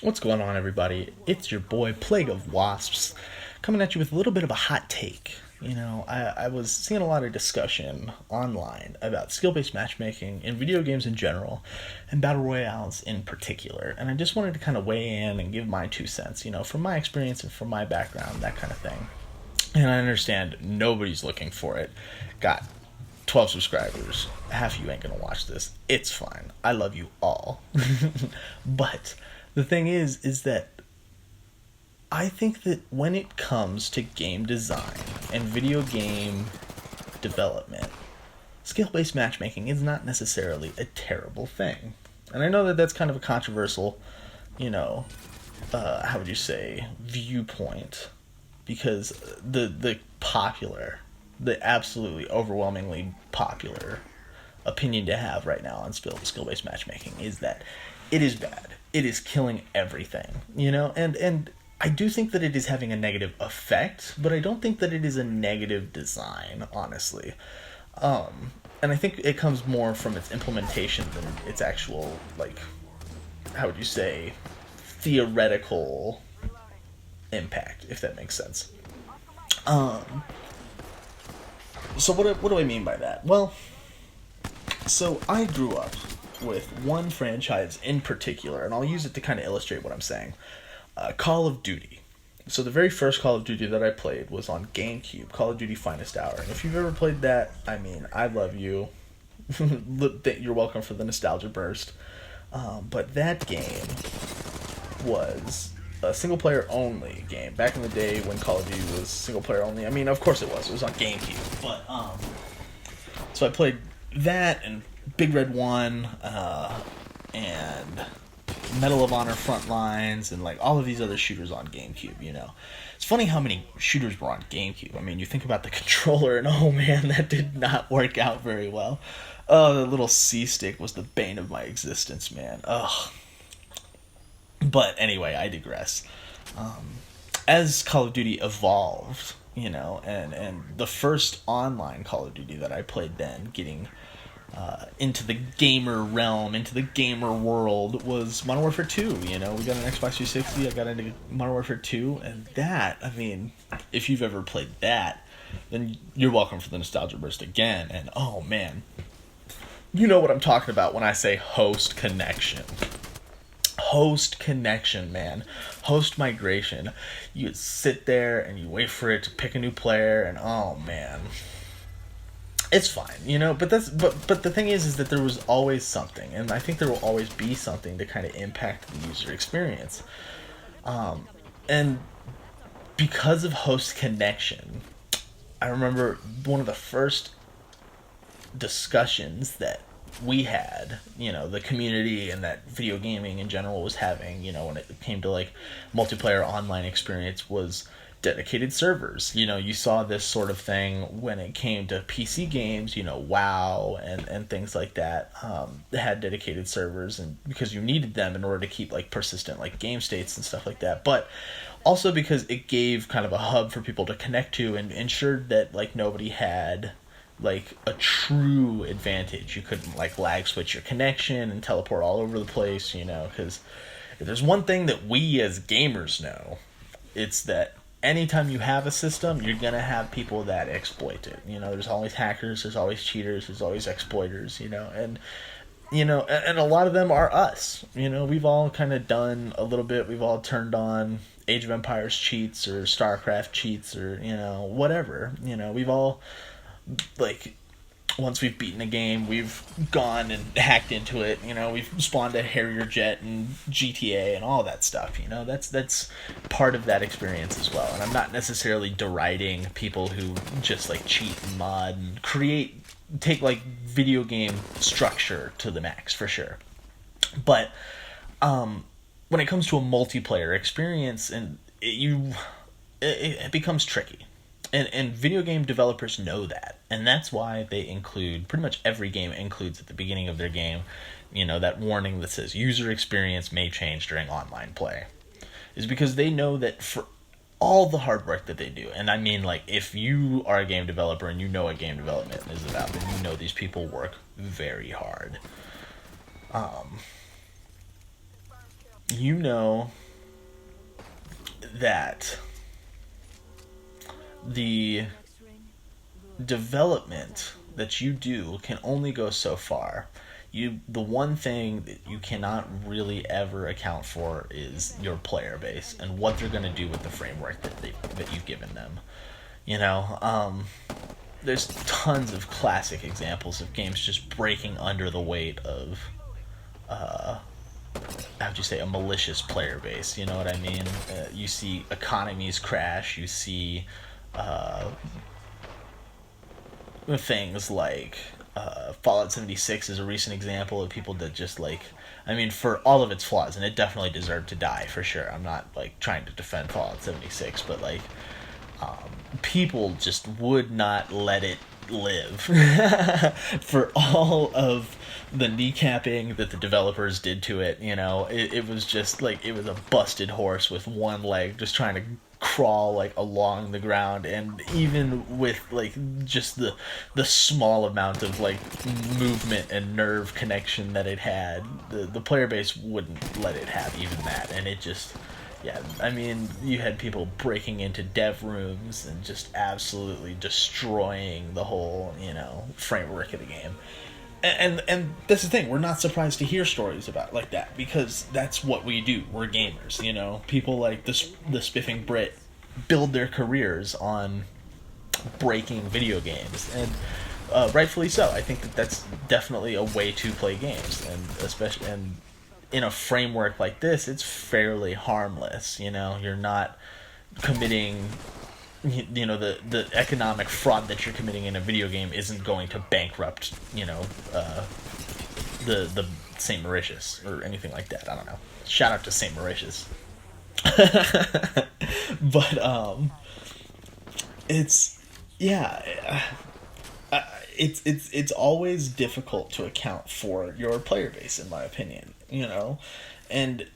What's going on, everybody? It's your boy PlagueOfWasps coming at you with a little bit of a hot take. I was seeing a lot of discussion online about skill-based matchmaking in video games in general and battle royales in particular, and I just wanted to kind of weigh in and give my 2 cents, from my experience and from my background, that kind of thing. And I understand nobody's looking for it. Got 12 subscribers. Half of you ain't gonna watch this. It's fine. I love you all. But the thing is that I think that when it comes to game design and video game development, skill-based matchmaking is not necessarily a terrible thing. And I know that that's kind of a controversial, how would you say, viewpoint, because the absolutely overwhelmingly popular opinion to have right now on skill-based matchmaking is that it is bad. It is killing everything, and I do think that it is having a negative effect, but I don't think that it is a negative design, honestly. And I think it comes more from its implementation than its actual, how would you say, theoretical impact, if that makes sense. So what do I mean by that? Well, so I grew up with one franchise in particular, and I'll use it to kind of illustrate what I'm saying. Call of Duty. So the very first Call of Duty that I played was on GameCube, Call of Duty Finest Hour. And if you've ever played that, I love you. You're welcome for the nostalgia burst. But that game was a single-player only game. Back in the day when Call of Duty was single-player only. Of course it was. It was on GameCube. But, so I played that and Big Red 1, and Medal of Honor Frontlines, and all of these other shooters on GameCube. It's funny how many shooters were on GameCube. You think about the controller, and oh man, that did not work out very well. Oh, the little C stick was the bane of my existence, man. Ugh. But anyway, I digress. As Call of Duty evolved, and the first online Call of Duty that I played then, getting into the gamer realm, into the gamer world, was Modern Warfare 2. We got an Xbox 360, I got into Modern Warfare 2, and that, if you've ever played that, then you're welcome for the nostalgia burst again, and oh man, you know what I'm talking about when I say host connection. Host connection, man. Host migration. You sit there and you wait for it to pick a new player, and oh man, it's fine, but the thing is that there was always something, and I think there will always be something to kind of impact the user experience. And because of host connection, I remember one of the first discussions that we had, the community and that video gaming in general was having, when it came to multiplayer online experience, was dedicated servers. You saw this sort of thing when it came to PC games, WoW and things like that. They had dedicated servers, and because you needed them in order to keep persistent game states and stuff like that, but also because it gave kind of a hub for people to connect to and ensured that nobody had a true advantage. You couldn't lag switch your connection and teleport all over the place, because if there's one thing that we as gamers know, it's that anytime you have a system, you're gonna have people that exploit it. There's always hackers, there's always cheaters, there's always exploiters, and a lot of them are us. We've all kind of done a little bit. We've all turned on Age of Empires cheats or StarCraft cheats or whatever. We've all once we've beaten a game, we've gone and hacked into it. We've spawned a Harrier jet and GTA and all that stuff. That's part of that experience as well. And I'm not necessarily deriding people who just cheat and mod and take video game structure to the max, for sure. But when it comes to a multiplayer experience, and it becomes tricky. And video game developers know that. And that's why they include, pretty much every game includes at the beginning of their game, that warning that says user experience may change during online play. Is because they know that for all the hard work that they do, and if you are a game developer and you know what game development is about, then these people work very hard. you know that the development that you do can only go so far. The one thing that you cannot really ever account for is your player base and what they're going to do with the framework that you've given them. You know, there's tons of classic examples of games just breaking under the weight of how'd you say, a malicious player base. You know what I mean? You see economies crash. You see things like Fallout 76 is a recent example of people that just like, I mean, for all of its flaws, and it definitely deserved to die for sure. I'm not like trying to defend Fallout 76, but like people just would not let it live for all of the kneecapping that the developers did to it. You know, it was just like it was a busted horse with one leg just trying to crawl like along the ground, and even with like just the small amount of like movement and nerve connection that it had, the player base wouldn't let it have even that. And it just, yeah, I mean, you had people breaking into dev rooms and just absolutely destroying the whole, you know, framework of the game. And that's the thing, we're not surprised to hear stories about like that, because that's what we do. We're gamers, you know. People like the Spiffing Brit build their careers on breaking video games, and rightfully so. I think that's definitely a way to play games, and especially in a framework like this, it's fairly harmless. You know, you're not committing, you know, the economic fraud that you're committing in a video game isn't going to bankrupt, you know, the St. Mauritius or anything like that. I don't know. Shout out to St. Mauritius. But it's, yeah, it's always difficult to account for your player base, in my opinion, you know. And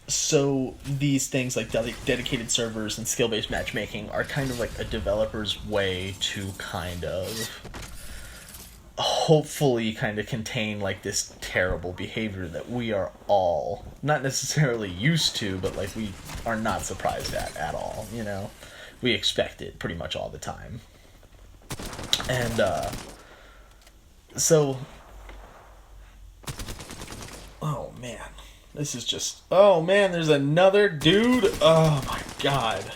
so these things like dedicated servers and skill-based matchmaking are kind of like a developer's way to kind of hopefully kind of contain like this terrible behavior that we are all not necessarily used to, but like we are not surprised at all, you know. We expect it pretty much all the time. And so, oh man, this is just, oh man, there's another dude. Oh my god.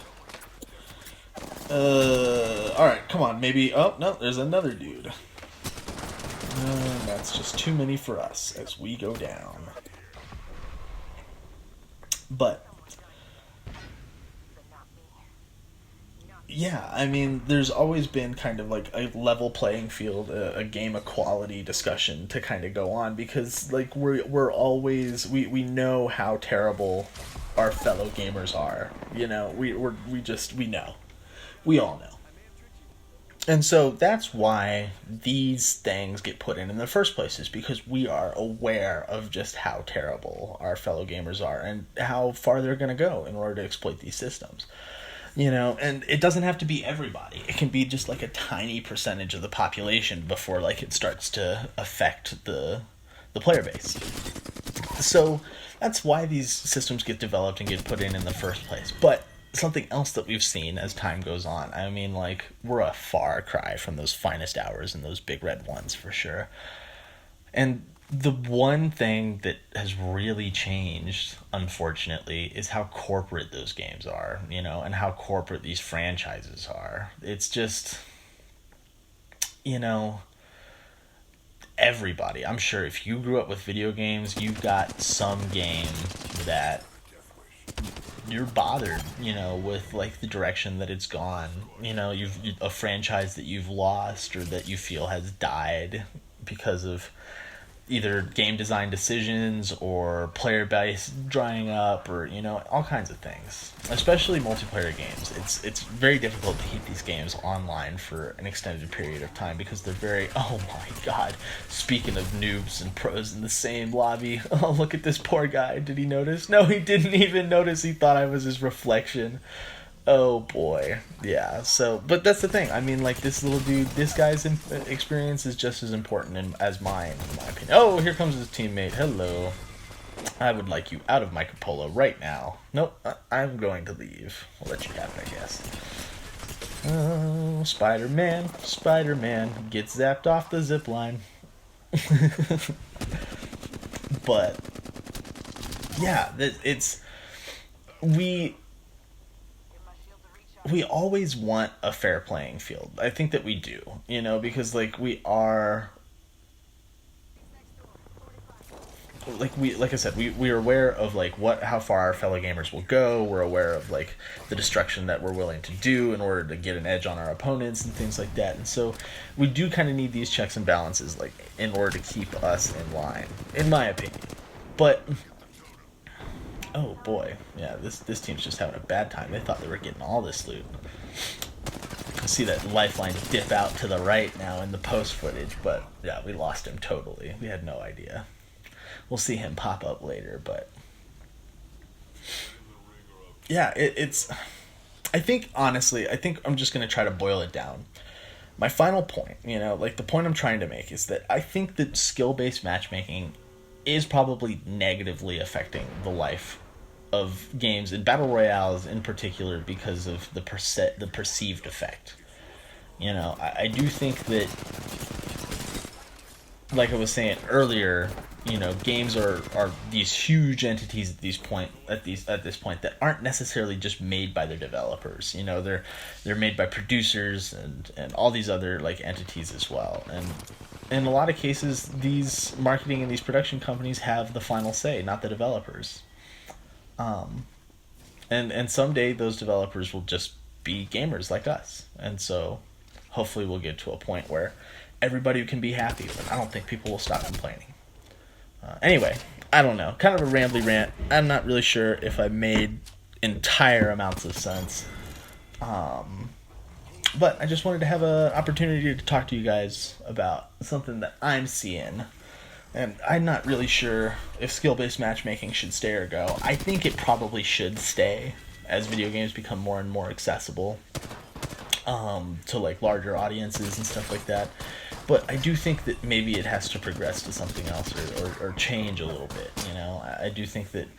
Alright, come on, maybe, oh no, there's another dude. That's just too many for us as we go down. But yeah, I mean, there's always been kind of like a level playing field, a game equality discussion to kind of go on, because like we're always, we know how terrible our fellow gamers are. You know, we know, we all know. And so that's why these things get put in the first place, is because we are aware of just how terrible our fellow gamers are and how far they're going to go in order to exploit these systems. You know, and it doesn't have to be everybody. It can be just like a tiny percentage of the population before like it starts to affect the player base. So that's why these systems get developed and get put in the first place. But something else that we've seen as time goes on, I mean, like, we're a far cry from those finest hours and those big red ones for sure. And the one thing that has really changed, unfortunately, is how corporate those games are, you know, and how corporate these franchises are. It's just, you know, everybody, I'm sure if you grew up with video games, you've got some game that you're bothered, you know, with like the direction that it's gone. You know, you've a franchise that you've lost or that you feel has died because of either game design decisions or player base drying up, or, you know, all kinds of things. Especially multiplayer games. It's very difficult to keep these games online for an extended period of time because they're very, oh my god, speaking of noobs and pros in the same lobby, oh, look at this poor guy, did he notice? No, he didn't even notice, he thought I was his reflection. Oh boy, yeah. So, but that's the thing. I mean, like, this little dude, this guy's experience is just as important as mine, in my opinion. Oh, here comes his teammate. Hello. I would like you out of my cupola right now. Nope, I'm going to leave. I'll let you have it, I guess. Oh, Spider-Man, Spider-Man gets zapped off the zip line. But yeah, it's we we always want a fair playing field. I think that we do, because like like I said, we're aware of like how far our fellow gamers will go. We're aware of like the destruction that we're willing to do in order to get an edge on our opponents and things like that. And so we do kind of need these checks and balances like in order to keep us in line, in my opinion. But oh boy, yeah, this team's just having a bad time. They thought they were getting all this loot. I see that lifeline dip out to the right now in the post footage, but yeah, we lost him totally. We had no idea. We'll see him pop up later, but yeah, it's. I think honestly, I'm just gonna try to boil it down. My final point, like the point I'm trying to make is that I think that skill-based matchmaking is probably negatively affecting the life of games and battle royales in particular because of the perceived effect. I do think that, like I was saying earlier, games are these huge entities at this point that aren't necessarily just made by their developers. They're made by producers and all these other like entities as well. And in a lot of cases, these marketing and these production companies have the final say, not the developers. And someday those developers will just be gamers like us, and so hopefully we'll get to a point where everybody can be happy. But I don't think people will stop complaining. Anyway, I don't know. Kind of a rambly rant. I'm not really sure if I made entire amounts of sense. But I just wanted to have an opportunity to talk to you guys about something that I'm seeing. And I'm not really sure if skill-based matchmaking should stay or go. I think it probably should stay as video games become more and more accessible to like larger audiences and stuff like that. But I do think that maybe it has to progress to something else or change a little bit. I do think that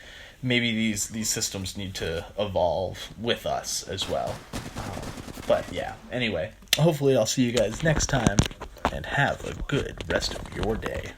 maybe these systems need to evolve with us as well. But yeah, anyway, hopefully I'll see you guys next time, and have a good rest of your day.